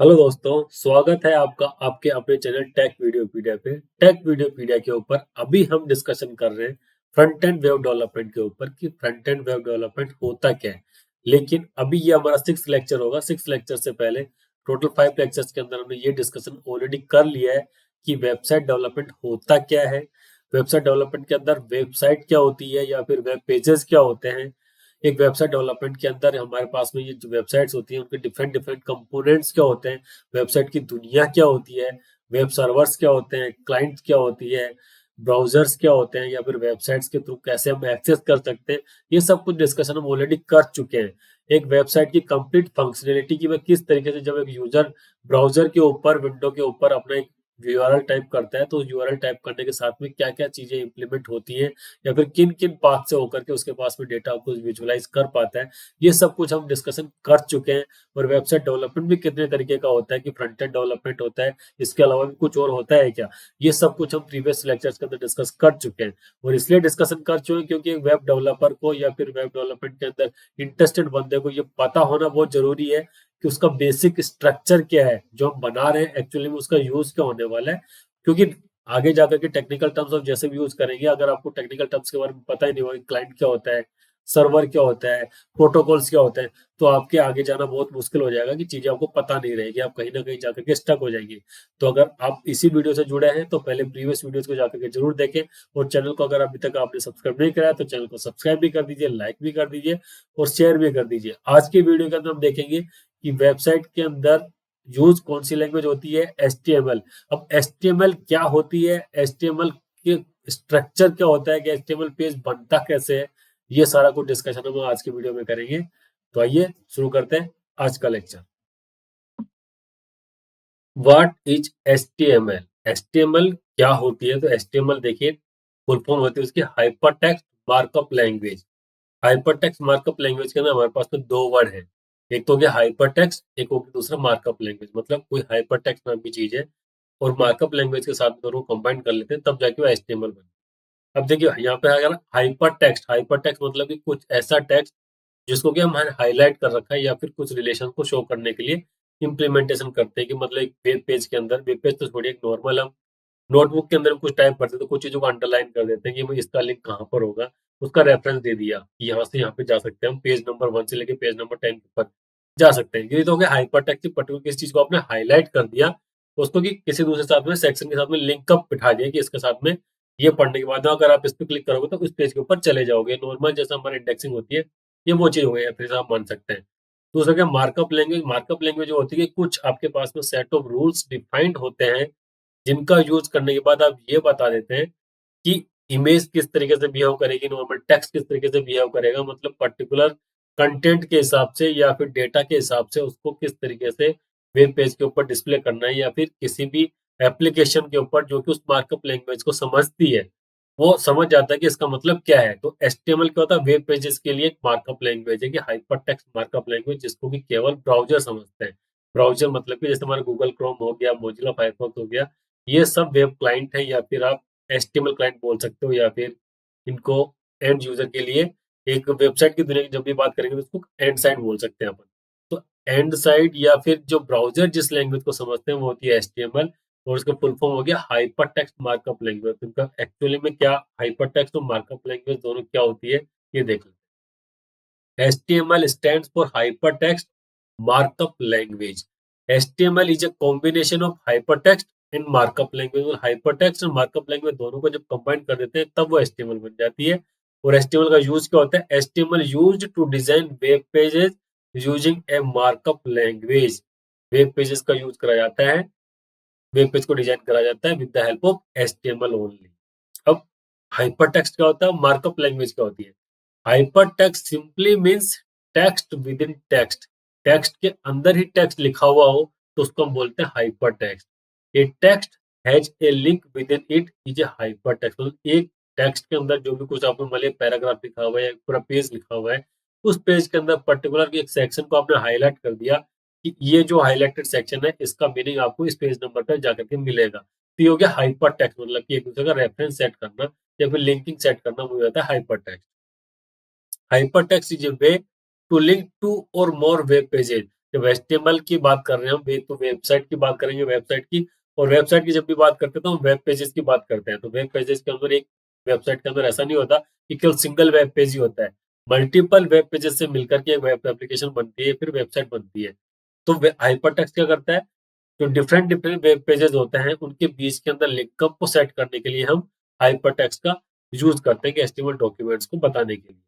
Hello दोस्तों, स्वागत है आपका आपके अपने चैनल टेक वीडियोपीडिया पे। टेक वीडियोपीडिया के ऊपर अभी हम डिस्कशन कर रहे हैं फ्रंट एंड वेब डेवलपमेंट के ऊपर कि फ्रंट एंड वेब डेवलपमेंट होता क्या है। लेकिन अभी ये हमारा 6 लेक्चर होगा। 6 लेक्चर से पहले टोटल 5 लेक्चर्स के अंदर हमने ये डिस्कशन ऑलरेडी कर लिया है कि वेबसाइट डेवलपमेंट होता क्या है। वेबसाइट डेवलपमेंट के अंदर वेबसाइट क्या होती है या फिर वेब पेजेस क्या होते हैं। एक वेबसाइट डेवलपमेंट के अंदर हमारे पास में ये जो वेबसाइट्स होती हैं उनके डिफरेंट डिफरेंट कंपोनेंट्स क्या होते हैं, वेबसाइट की दुनिया क्या होती है, वेब सर्वर्स क्या होते हैं, क्लाइंट क्या होती है, ब्राउजर्स क्या होते हैं या फिर वेबसाइट्स के थ्रू कैसे हम एक्सेस कर सकते हैं। ये सब कुछ डिस्कशन हम ऑलरेडी कर चुके हैं। एक वेबसाइट की कंप्लीट फंक्शनैलिटी की वह किस तरीके से जब एक यूजर ब्राउजर के ऊपर विंडो के ऊपर अपना एक यूआरएल टाइप करता है तो यूआरएल टाइप करने के साथ में क्या क्या चीजें इंप्लीमेंट होती हैं या फिर किन किन पाथ से होकर के उसके पास में डेटा को विजुअलाइज कर पाता है, ये सब कुछ हम डिस्कशन कर चुके हैं। और वेबसाइट डेवलपमेंट भी कितने तरीके का होता है कि फ्रंट एंड डेवलपमेंट होता है, इसके अलावा भी कुछ और होता है क्या, ये सब कुछ हम प्रीवियस लेक्चर्स के अंदर डिस्कस कर चुके हैं। और इसलिए डिस्कशन कर चुके हैं क्योंकि एक वेब डेवलपर को या फिर वेब डेवलपमेंट के अंदर इंटरेस्टेड बंदे को ये पता होना बहुत जरूरी है कि उसका बेसिक स्ट्रक्चर क्या है, जो हम बना रहे हैं एक्चुअली में उसका यूज क्या होने वाला है। क्योंकि आगे जाकर के टेक्निकल टर्म्स ऑफ जैसे भी यूज करेंगे, अगर आपको टेक्निकल टर्म्स के बारे में पता ही नहीं होगा, क्लाइंट क्या होता है, सर्वर क्या होता है, प्रोटोकॉल्स क्या होते हैं, तो आपके आगे जाना बहुत मुश्किल हो जाएगा कि चीजें आपको पता नहीं रहेगी, आप कहीं ना कहीं जाकर के स्टक हो जाएंगे। तो अगर आप इसी वीडियो से जुड़े हैं तो पहले प्रीवियस वीडियोस को जाकर के जरूर देखें। और चैनल को अगर अभी तक आपने सब्सक्राइब नहीं कराया तो चैनल को सब्सक्राइब भी कर दीजिए, लाइक भी कर दीजिए और शेयर भी कर दीजिए। आज की वीडियो के अंदर हम देखेंगे कि वेबसाइट के अंदर यूज कौन सी लैंग्वेज होती है, HTML। अब HTML क्या होती है, HTML के स्ट्रक्चर क्या होता है, कि HTML पेज बनता कैसे है, ये सारा कुछ डिस्कशन हम आज की वीडियो में करेंगे। तो आइए शुरू करते हैं आज का lecture. What is HTML? HTML क्या होती है? तो HTML देखिए, फुल फॉर्म होती है उसकी hyper text markup language. Hyper text markup language के अंदर हमारे पास में दो वर्ड है, एक तो हो गया हाइपर टेक्स्ट, एक हो गया दूसरा मार्कअप लैंग्वेज। मतलब कोई हाइपर टेक्स्ट नाम की चीज है और मार्कअप लैंग्वेज के साथ दोनों कंबाइन कर लेते हैं तब जाके वो HTML बनता है। अब देखिए यहाँ पे अगर हाइपर टेक्स्ट मतलब कि कुछ ऐसा टेक्स्ट जिसको कि हम हाईलाइट कर रखा है या फिर कुछ रिलेशन को शो करने के लिए इम्प्लीमेंटेशन करते हैं। कि मतलब एक वेब पेज के अंदर, वेब पेज तो छोड़िए, एक नॉर्मल हम नोटबुक के अंदर कुछ टाइप करते हैं तो कुछ चीजों को अंडरलाइन कर देते हैं कि भाई इसका लिंक कहाँ पर होगा, उसका रेफरेंस दे दिया कि यहाँ से यहाँ पे जा सकते हैं हम, पेज नंबर 1 से लेके पेज नंबर 10 पर जा सकते हैं। ये तो हो गया हाइपर टेक्स्ट, पर्टिकुलर किसी चीज को आपने हाईलाइट कर दिया उसको कि किसी दूसरे साथ में सेक्शन के साथ में लिंक अप बिठा दिया कि इसके साथ में ये पढ़ने के बाद अगर आप इस पे क्लिक करोगे तो उस पेज के ऊपर चले जाओगे। नॉर्मल जैसा हमारी इंडेक्सिंग होती है, ये वो चीज हो गई, फिर आप मान सकते हैं। दूसरा क्या, मार्कअप लैंग्वेज। मार्कअप लैंग्वेज जो होती है कि कुछ आपके पास में सेट ऑफ रूल्स डिफाइंड होते हैं जिनका यूज करने के बाद आप ये बता देते हैं कि इमेज किस तरीके से बिहेव करेगी, नॉर्मल टेक्स्ट किस तरीके से बिहेव करेगा, मतलब पर्टिकुलर कंटेंट के हिसाब से या फिर डेटा के हिसाब से उसको किस तरीके से वेब पेज के ऊपर डिस्प्ले करना है, या फिर किसी भी एप्लीकेशन के ऊपर जो कि उस मार्कअप लैंग्वेज को समझती है वो समझ जाता है कि इसका मतलब क्या है। तो HTML क्या होता है, वेब पेजेस के लिए एक मार्कअप लैंग्वेज है कि हाइपर टेक्स्ट मार्कअप लैंग्वेज, जिसको कि केवल ब्राउजर समझते हैं। ब्राउजर मतलब कि जैसे हमारा गूगल क्रोम हो गया, मोजिला फायरफॉक्स हो गया, ये सब वेब क्लाइंट है या फिर आप HTML क्लाइंट बोल सकते हो, या फिर इनको एंड यूजर के लिए एक वेबसाइट की दुनिया की जब भी बात करेंगे तो उसको एंड साइड बोल सकते हैं अपन। तो एंड साइड या फिर जो ब्राउजर जिस लैंग्वेज को समझते हैं वो होती है HTML। और उसका फुल फॉर्म हो गया हाइपर टेक्स्ट मार्कअप लैंग्वेज। तो इनका एक्चुअली में क्या, हाइपर टेक्स्ट और मार्कअप लैंग्वेज दोनों क्या होती है ये देख लेते हैं। HTML stands for Hypertext Markup Language. HTML is a combination of hypertext and markup language। और hypertext और markup language दोनों को जब कंबाइन कर देते हैं तब वो HTML बन जाती है। और HTML का यूज क्या होता है, HTML used to design web pages using a markup language। Web pages का यूज करा जाता है, वेब पेज को डिजाइन करा जाता है with the help of HTML only. अब हाइपर टेक्स्ट क्या होता है, मार्कअप लैंग्वेज क्या होती है। Hyper text simply means text with in text. Text के अंदर ही टेक्स्ट लिखा हुआ हो तो उसको हम बोलते हैं hyper text. A text has a link with in it is a hyper text. मतलब एक टेक्स्ट के अंदर जो भी कुछ आपने मान लिया पैराग्राफ लिखा हुआ है, पूरा पेज लिखा हुआ है, उस पेज के अंदर पर्टिकुलर एक सेक्शन को आपने हाईलाइट कर दिया कि ये जो हाईलाइटेड सेक्शन है इसका मीनिंग आपको इस पेज नंबर पर जाकर के मिलेगा। तो ये हो गया हाइपर टेक्स्ट, मतलब कि एक दूसरे का रेफरेंस सेट करना या फिर लिंकिंग सेट करना, वो होता है hypertext. Hypertext is a way to link to और मोर वेब पेजेज। जब एचटीएमएल की बात कर रहे हैं हम तो वेबसाइट की बात करेंगे, वेबसाइट की, और वेबसाइट की जब भी बात करते हैं तो हम वेब पेजेस की बात करते हैं। तो वेब पेजेस के अंदर एक वेबसाइट के अंदर ऐसा नहीं होता कि केवल सिंगल वेब पेज ही होता है, मल्टीपल वेब पेजेस से मिलकर के एक वेब एप्लीकेशन बनती है, फिर वेबसाइट बनती है। तो हाइपरटेक्स्ट क्या करता है, जो डिफरेंट डिफरेंट वेब पेजेस होते हैं उनके बीच के अंदर लिंकअप को सेट करने के लिए हम हाइपरटेक्स्ट का यूज करते हैं कि एचटीएमएल डॉक्यूमेंट्स को बताने के लिए।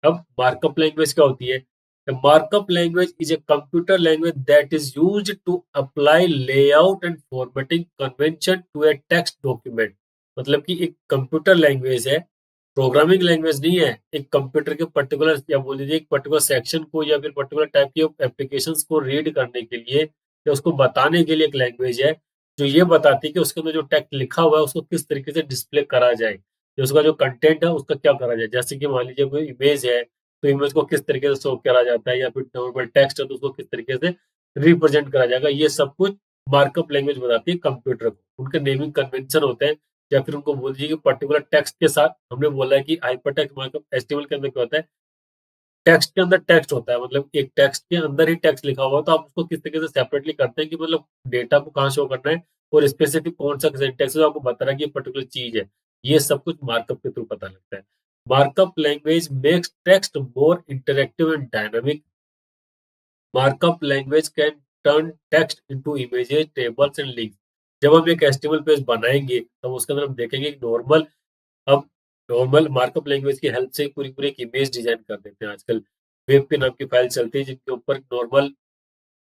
अब मार्कअप लैंग्वेज क्या होती है? Markup language is a computer language that is used to apply layout and formatting convention to a text document. मतलब कि एक कंप्यूटर लैंग्वेज है, प्रोग्रामिंग लैंग्वेज नहीं है। एक कंप्यूटर के पर्टिकुलर या बोल दीजिए एक पर्टिकुलर सेक्शन को या फिर पर्टिकुलर टाइप की एप्लीकेशंस को रीड करने के लिए या उसको बताने के लिए एक लैंग्वेज है, जो ये बताती है कि उसके अंदर जो टेक्स्ट लिखा हुआ है उसको किस तरीके से डिस्प्ले करा जाए, या उसका जो कंटेंट है उसका क्या करा जाए। जैसे कि मान लीजिए कोई इमेज है, तो इमेज को किस तरीके से शो करा जाता है, या फिर नॉर्मल टेक्स्ट है तो उसको किस तरीके से रिप्रेजेंट करा जाएगा। ये सब कुछ मार्कअप लैंग्वेज बताती है कंप्यूटर को। उनके नेमिंग कन्वेंशन होते हैं, या फिर उनको बोल दीजिए कि पर्टिकुलर टेक्स्ट के साथ हमने बोला है कि हाइपरटेक्स्ट मार्कअप एचटीएमएल के अंदर क्या होता है, टेक्स्ट के अंदर टेक्स्ट होता है, मतलब एक टेक्स्ट के अंदर ही टेक्स्ट लिखा हुआ है, तो आप उसको किस तरीके से सेपरेटली करते हैं कि मतलब डेटा को कहाँ शो करना है और स्पेसिफिक कौन सा सिंटेक्स है जो आपको बता रहा है कि ये पर्टिकुलर चीज है। ये सब कुछ मार्कअप के थ्रू पता लगता है। Markup language makes text more interactive and dynamic. Markup language can turn text into images, tables and links. जब हम एक एचटीएमएल पेज बनाएंगे तब उसके अंदर हम देखेंगे कि अब नॉर्मल मार्कअप लैंग्वेज की हेल्प से पूरी पूरी एक इमेज डिजाइन कर देते हैं आजकल। वेब पे नाम की फाइल चलती है जिनके ऊपर नॉर्मल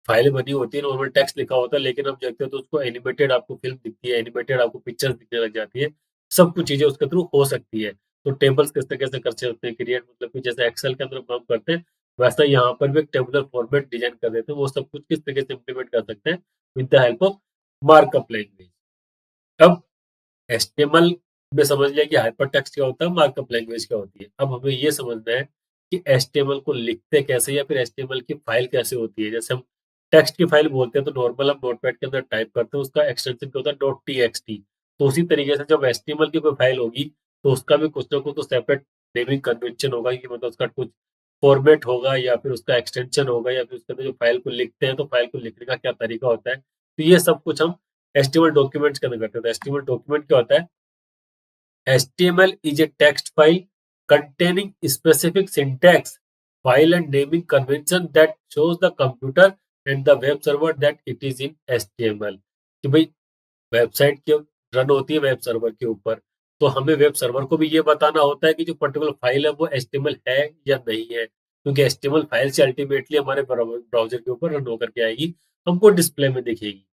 फाइल बनी होती है, नॉर्मल टेक्स्ट लिखा होता है, लेकिन हम देखते हैं तो उसको एनिमेटेड आपको फिल्म दिखती है, एनिमेटेड आपको पिक्चर्स दिखने लग जाती है। सब कुछ चीजें उसके थ्रू हो सकती है। तो टेबल्स किस तरीके से कर सकते हैं क्रिएट, मतलब कि जैसे एक्सेल के अंदर हम काम करते हैं वैसा यहाँ पर भी एक टेबुलर फॉर्मेट डिजाइन कर देते हैं। वो सब कुछ किस तरीके से इंप्लीमेंट कर सकते हैं with the help of markup language. अब एचटीएमएल में समझ लिया कि हाइपरटेक्स्ट क्या होता है, मार्कअप लैंग्वेज क्या होती है। अब हमें ये समझना है कि एचटीएमएल को लिखते कैसे, या फिर एचटीएमएल की फाइल कैसे होती है। जैसे हम टेक्स्ट की फाइल बोलते हैं तो नॉर्मल हम नोटपैड के अंदर टाइप करते हैं, उसका एक्सटेंशन क्या होता है, डॉट टीएक्सटी। तो उसी तरीके से जब एचटीएमएल की कोई फाइल होगी तो उसका भी कुछ ना कुछ तो सेपरेट नेमिंग कन्वेंशन होगा, कि मतलब उसका कुछ फॉर्मेट होगा या फिर उसका एक्सटेंशन होगा, या फिर उसके अंदर जो फाइल को लिखते हैं तो फाइल को लिखने का क्या तरीका होता है। तो ये सब कुछ हम एचटीएमएल डॉक्यूमेंट्स के अंदर करते हैं। तो एचटीएमएल डॉक्यूमेंट क्या होता है, HTML is a text file containing specific syntax, file and naming convention that shows the computer and the web server that it is in HTML। कि भाई वेबसाइट की रन होती है वेब सर्वर के ऊपर, तो हमें वेब सर्वर को भी ये बताना होता है कि जो पर्टिकुलर फाइल है वो HTML है या नहीं है, क्योंकि HTML फाइल से अल्टीमेटली हमारे ब्राउजर के ऊपर रन होकर के आएगी, हमको डिस्प्ले में दिखेगी।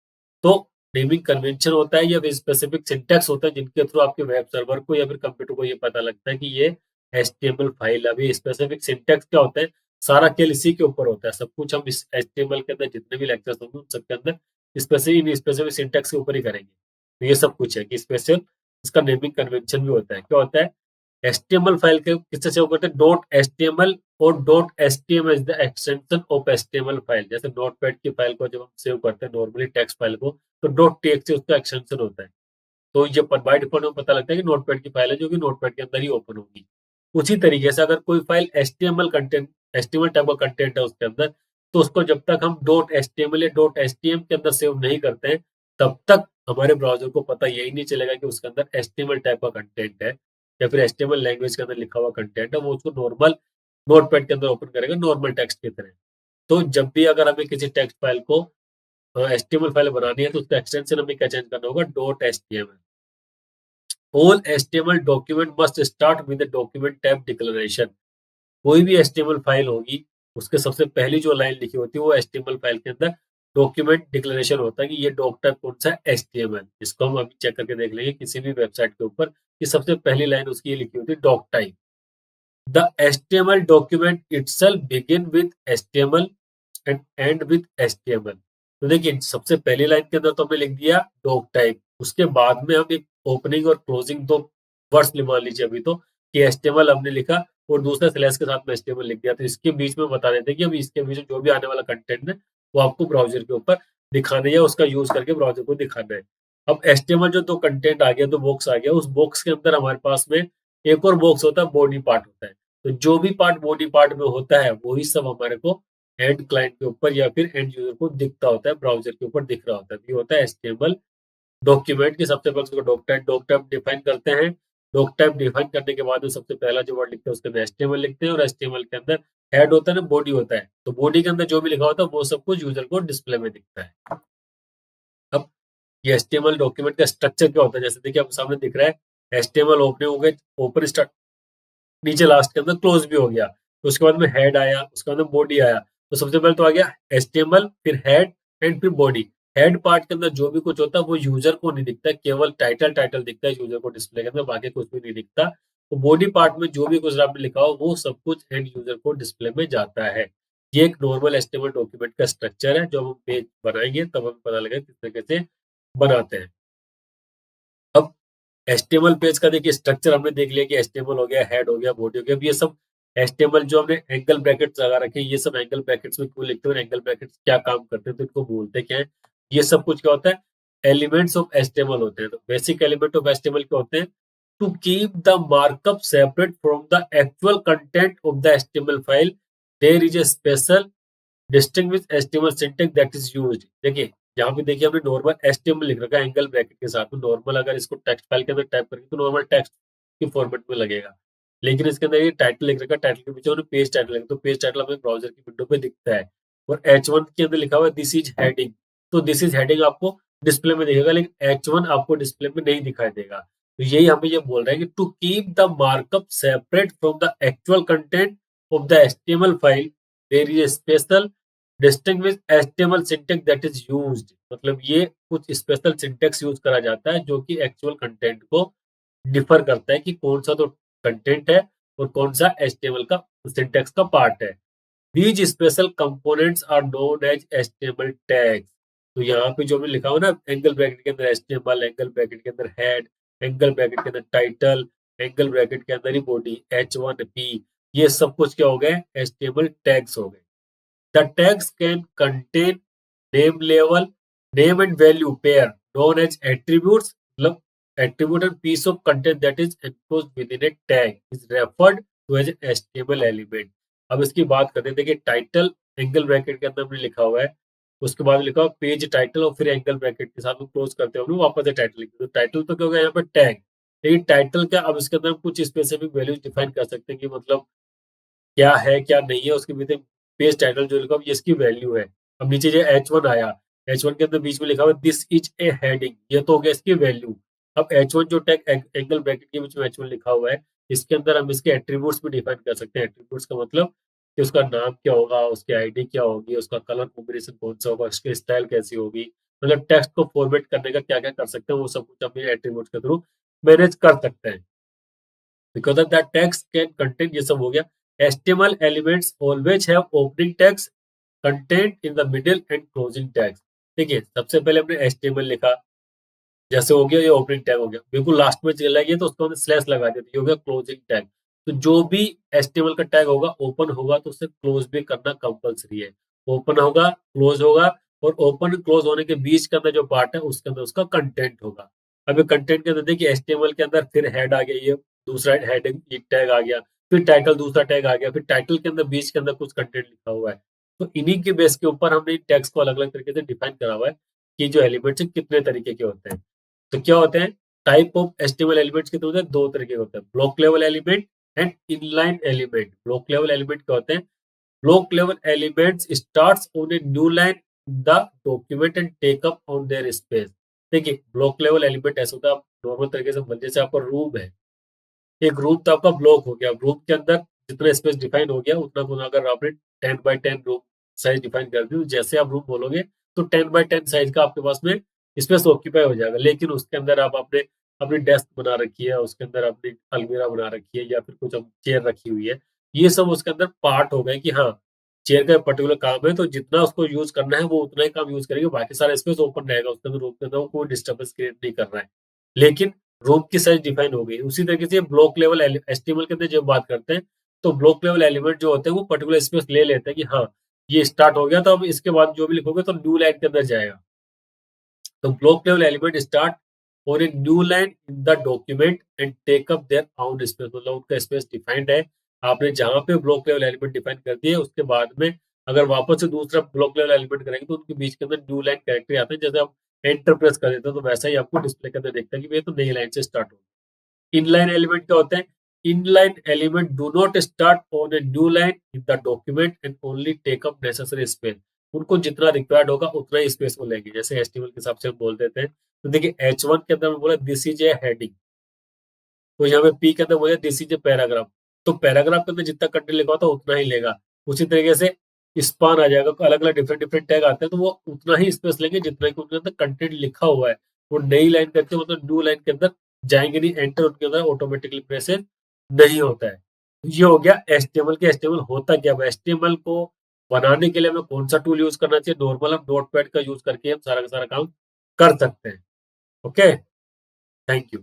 तो नेमिंग कन्वेंशन होता है या फिर स्पेसिफिक सिंटैक्स होता है जिनके थ्रू आपके वेब सर्वर को या फिर कंप्यूटर को ये पता लगता है कि ये HTML फाइल है। अभी स्पेसिफिक सिंटैक्स क्या होता है, सारा खेल इसी के ऊपर होता है। सब कुछ हम इस HTML के अंदर जितने भी लेक्चर्स होंगे उन सबके अंदर स्पेसिफिक सिंटैक्स के ऊपर ही करेंगे। तो ये सब कुछ है कि स्पेशल इसका नेमिंग कन्वेंशन भी होता है। क्या होता है, एचटीएमएल फाइल के किससे सेव करते हैं, डॉट एचटीएमएल, और dot HTML is the extension of HTML file. जैसे नोटपैड की फाइल को जब हम सेव करते हैं नॉर्मली टेक्स्ट फाइल को, तो डॉट टीएक्सटी उसका एक्सटेंशन होता है। तो ये बाय डिफॉल्ट में पता लगता है कि नोटपैड की फाइल है जो कि नोटपैड के अंदर ही ओपन होगी। उसी तरीके से अगर कोई file HTML content, HTML type का कंटेंट है उसके अंदर, तो उसको जब तक हम डॉट एचटीएमएल या डॉट एचटीएम के अंदर सेव नहीं करते हैं तब तक हमारे ब्राउजर को पता यही नहीं चलेगा कि उसके अंदर एचटीएमएल टाइप का कंटेंट है या फिर एचटीएमएल लैंग्वेज के अंदर लिखा हुआ कंटेंट है। वो उसको नॉर्मल नोटपैड के अंदर ओपन करेगा नॉर्मल टेक्स्ट की तरह। तो जब भी अगर हमें किसी टेक्स्ट फाइल को एचटीएमएल फाइल बनानी है तो उसका एक्सटेंशन हमें क्या चेंज करना होगा, dot HTML. All HTML document must start with the document type declaration. कोई भी एचटीएमएल फाइल होगी उसके सबसे पहली जो लाइन लिखी होती है वो एचटीएमएल फाइल के अंदर डॉक्यूमेंट डिक्लेरेशन होता है कि ये डॉक टाइप कौन सा एचटीएमएल। इसको हम अभी चेक करके देख लेंगे किसी भी वेबसाइट के ऊपर कि सबसे पहली लाइन उसकी ये लिखी होती है, doctype. The HTML document itself begin with HTML and end with HTML. तो देखिए सबसे पहली लाइन के अंदर तो हमने लिख दिया डॉक टाइप, उसके बाद में हम एक ओपनिंग और क्लोजिंग दो वर्ड्स मान लीजिए अभी तो कि एचटीएमएल हमने लिखा और दूसरे स्लैश के साथ में एचटीएमएल लिख दिया। तो इसके बीच में बता देते हैं कि अभी इसके बीच में जो भी आने वाला कंटेंट है वो आपको ब्राउजर के ऊपर दिखाना है या उसका यूज करके ब्राउजर को दिखाना है। अब एचटीएमएल जो दो कंटेंट आ गया, तो बॉक्स आ गया, उस बॉक्स के अंदर हमारे पास में एक और बॉक्स होता है, बॉडी पार्ट होता है। तो जो भी पार्ट बॉडी पार्ट में होता है वही सब हमारे को एंड क्लाइंट के ऊपर या फिर एंड यूजर को दिखता होता है, ब्राउजर के ऊपर दिख रहा होता है। ये होता है एचटीएमएल डॉक्यूमेंट की। सबसे पहले उसको डॉक टाइप डिफाइन करते हैं। डॉक टाइप डिफाइन करने के बाद में सबसे पहला जो वर्ड लिखते हैं उसके अंदर एचटीएमएल लिखते हैं, और एचटीएमएल के अंदर हेड होता है ना, बॉडी होता है, तो बॉडी के अंदर जो भी लिखा होता है वो सब कुछ यूजर को डिस्प्ले में दिखता है। अब ये एचटीएमएल डॉक्यूमेंट का स्ट्रक्चर क्या होता है, जैसे देखिए आपको सामने दिख रहा है एचटीएमएल ओपनिंग हो गए, ओपन स्टार्ट, नीचे लास्ट के अंदर क्लोज भी हो गया, तो उसके बाद में हेड आया, उसके बाद में बॉडी आया। तो सबसे पहले तो आ गया एचटीएमएल, फिर हेड एंड फिर बॉडी। हेड पार्ट के अंदर जो भी कुछ होता है वो यूजर को नहीं दिखता, केवल टाइटल टाइटल दिखता है यूजर को डिस्प्ले के अंदर, बाकी कुछ भी नहीं दिखता। तो बॉडी पार्ट में जो भी कुछ आपने लिखा हो वो सब कुछ एंड यूजर को डिस्प्ले में जाता है। ये एक नॉर्मल एचटीएमएल डॉक्यूमेंट का स्ट्रक्चर है। जो हम पेज बनाएंगे तब हमें पता लगेगा किस तरीके से बनाते हैं। अब एचटीएमएल पेज का देखिए स्ट्रक्चर हमने देख लिया कि एचटीएमएल हो गया, हेड हो गया, बॉडी हो गया। अब ये सब एचटीएमएल जो हमने एंगल ब्रैकेट्स लगा रखे हैं, ये सब एंगल ब्रैकेट्स में क्यों लिखते हैं और एंगल ब्रैकेट्स क्या काम करते हैं, तो इनको बोलते क्या है, ये सब कुछ क्या होता है, एलिमेंट्स ऑफ एचटीएमएल होते हैं। तो बेसिक एलिमेंट ऑफ एचटीएमएल क्या होते हैं, to keep the markup separate from the actual content of the HTML file, there is a special distinguish HTML syntax that is used. देखिए यहाँ पे देखिए हमने नॉर्मल एचटीएमएल लिख रखा है एंगल ब्रैकेट के साथ में। नॉर्मल अगर इसको टेक्स्ट फाइल के अंदर टाइप करेंगे तो नॉर्मल टेक्स्ट के फॉर्मेट में लगेगा, लेकिन इसके अंदर ये टाइटल लिख रखा है, टाइटल के पीछे हमने पेज टाइटल लिखा, तो पेज टाइटल हमें ब्राउजर की विंडो पे दिखता है। और H1 के अंदर लिखा हुआ है दिस इज हेडिंग, तो दिस इज हेडिंग आपको डिस्प्ले में दिखेगा, लेकिन H1 आपको डिस्प्ले में नहीं दिखाई देगा। तो यही हमें ये बोल रहा है कि to keep the markup separate from the actual content of the HTML file, there is a special distinguish HTML syntax that is used. मतलब ये कुछ स्पेशल सिंटैक्स यूज करा जाता है जो कि एक्चुअल कंटेंट को डिफर करता है कि कौन सा तो कंटेंट है और कौन सा एचटीएमएल का सिंटैक्स का पार्ट है। These special components are known as HTML tags. तो यहाँ पे जो भी लिखा हुआ ना, एंगल ब्रैकेट के अंदर एचटीएमएल, एंगल ब्रैकेट के अंदर हेड, एंगल ब्रैकेट के अंदर टाइटल, एंगल ब्रैकेट के अंदर ही बॉडी, H1P, ये सब कुछ क्या हो गए, एचटीएमएल टैग्स हो गए। The tags can contain name level, name and value pair known as attributes. मतलब attribute and piece of content that is enclosed within a tag is referred to as an HTML element. अब इसकी बात करते हैं। देखिए title angle bracket के अंदर हमने लिखा हुआ है, उसके बाद लिखा हुआ पेज टाइटल और फिर एंगल ब्रैकेट के साथ में क्लोज करते हुए वापस से टाइटल लिखते हैं। तो टाइटल तो क्या होगा यहाँ पर टैग, लेकिन टाइटल क्या, अब इसके अंदर हम कुछ स्पेसिफिक वैल्यूज डिफाइन कर सकते हैं कि मतलब क्या है क्या नहीं है, उसके बीच पेज टाइटल जो लिखा हुआ है, ये इसकी वैल्यू है। अब नीचे जो H1 आया, H1 के अंदर बीच में लिखा हुआ है दिस इज ए हेडिंग, ये तो हो गया इसकी वैल्यू। अब H1 जो टैग एंगल ब्रैकेट के बीच में H1 लिखा हुआ है, इसके अंदर हम इसके एट्रीब्यूट्स भी डिफाइन कर सकते हैं। एट्रीब्यूट्स का मतलब कि उसका नाम क्या होगा, उसकी आईडी क्या होगी, उसका कलर कॉम्बिनेशन कौन सा होगा, उसकी स्टाइल कैसी होगी, मतलब टेक्स्ट को फॉर्मेट करने का क्या क्या कर सकते हैं, वो सब कुछ अपने एट्रीब्यूट्स के थ्रू मैनेज कर सकते हैं। because of that text can contain, ये सब हो गया। HTML elements always have opening text, content in the middle and closing text। देखिए सबसे पहले हमने HTML लिखा, जैसे हो गया ये ओपनिंग टैग हो गया, बिल्कुल लास्ट में चला गया तो उसको हमने स्लैश लगा दिया, तो ये हो गया क्लोजिंग टैग। तो जो भी HTML का टैग होगा ओपन होगा तो उसे क्लोज भी करना कंपलसरी है। ओपन होगा, क्लोज होगा, और ओपन क्लोज होने के बीच के अंदर जो पार्ट है उसके अंदर उसका कंटेंट होगा। अब कंटेंट के अंदर देखिए HTML के अंदर फिर हेड आ गया, ये दूसरा हेड एक टैग आ गया, फिर टाइटल दूसरा टैग आ गया, फिर टाइटल के अंदर बीच के अंदर कुछ कंटेंट लिखा हुआ है। तो इन्हीं के बेस के ऊपर हमने टैग्स को अलग अलग तरीके से डिफाइन करा हुआ है कि जो एलिमेंट्स है कितने तरीके के होते हैं। तो क्या होते हैं, टाइप ऑफ एचटीएमएल एलिमेंट्स कितने होते हैं, दो तरीके के होते हैं, block level element and inline element. Block level element क्या होते हैं, block level elements starts on a new line the document and take up on their space. देखिए ब्लॉक लेवल एलिमेंट ऐसा होता है, आप नॉर्मल तरीके से जैसे आपका रूम है, एक रूम तो आपका ब्लॉक हो गया, रूम के अंदर जितना स्पेस डिफाइन हो गया उतना गुना अगर आपने 10 by 10 रूम साइज डिफाइन कर दी, तो जैसे आप रूम बोलोगे तो 10 by 10 साइज का आपके पास में स्पेस ऑक्यूपाई हो जाएगा। लेकिन उसके अंदर आप अपने अपनी डेस्क बना रखी है, उसके अंदर अपनी अलमीरा बना रखी है, या फिर कुछ चेयर रखी हुई है, ये सब उसके अंदर पार्ट हो गए कि हाँ चेयर का पर्टिकुलर काम है, तो जितना उसको यूज करना है वो उतना ही काम यूज करेंगे, बाकी सारा स्पेस ओपन रहेगा उसके अंदर, रूम के अंदर वो कोई डिस्टर्बेंस क्रिएट नहीं कर रहा है। लेकिन रूम की साइज डिफाइन हो गई। उसी तरीके से ब्लॉक लेवल एचटीएमएल के अंदर जब बात करते हैं तो ब्लॉक लेवल एलिमेंट जो होते हैं वो पर्टिकुलर स्पेस ले लेते हैं कि हाँ ये स्टार्ट हो गया, तो अब इसके बाद जो भी लिखोगे तो न्यू लाइन के अंदर जाएगा। तो ब्लॉक लेवल एलिमेंट स्टार्ट और a new line in the document and take up their own space, मतलब उनका स्पेस डिफाइंड है। आपने जहां पे ब्लॉक लेवल एलिमेंट डिफाइन कर दिए उसके बाद में अगर वापस से दूसरा ब्लॉक लेवल एलिमेंट करेंगे तो उनके बीच के अंदर न्यू लाइन कैरेक्टर आते हैं, जैसे आप एंटर प्रेस कर देते हो तो वैसा ही आपको डिस्प्ले के अंदर दिखता है कि ये तो नई लाइन से स्टार्ट हो। इनलाइन एलिमेंट क्या होते हैं? Inline element do not start on a new line in the document and only take up necessary space. उनको जितना रिक्वायर्ड होगा उतना ही स्पेस वो लेंगे, जैसे एचटीएमएल के हिसाब से हम बोल देते हैं। तो देखिए H1 के अंदर बोला दिस इज ए हेडिंग, तो यहाँ पे पी के अंदर बोला दिस इज ए पैराग्राफ, तो पैराग्राफ के अंदर जितना कंटेंट लिखा होता है उतना ही लेगा। उसी तरीके से स्पान आ जाएगा, अलग अलग डिफरेंट डिफरेंट टैग आते हैं तो वो उतना ही स्पेस लेंगे जितना कि उनके अंदर कंटेंट लिखा हुआ है। वो नई लाइन करके मतलब न्यू लाइन के अंदर जाएंगे नहीं, एंटर उनके अंदर ऑटोमेटिकली प्रेसेस नहीं होता है। ये हो गया एचटीएमएल के। एचटीएमएल होता क्या है? एचटीएमएल को बनाने के लिए हमें कौन सा टूल यूज करना चाहिए? नॉर्मल हम नोटपैड का यूज करके हम सारा का सारा काम कर सकते हैं। Okay, thank you.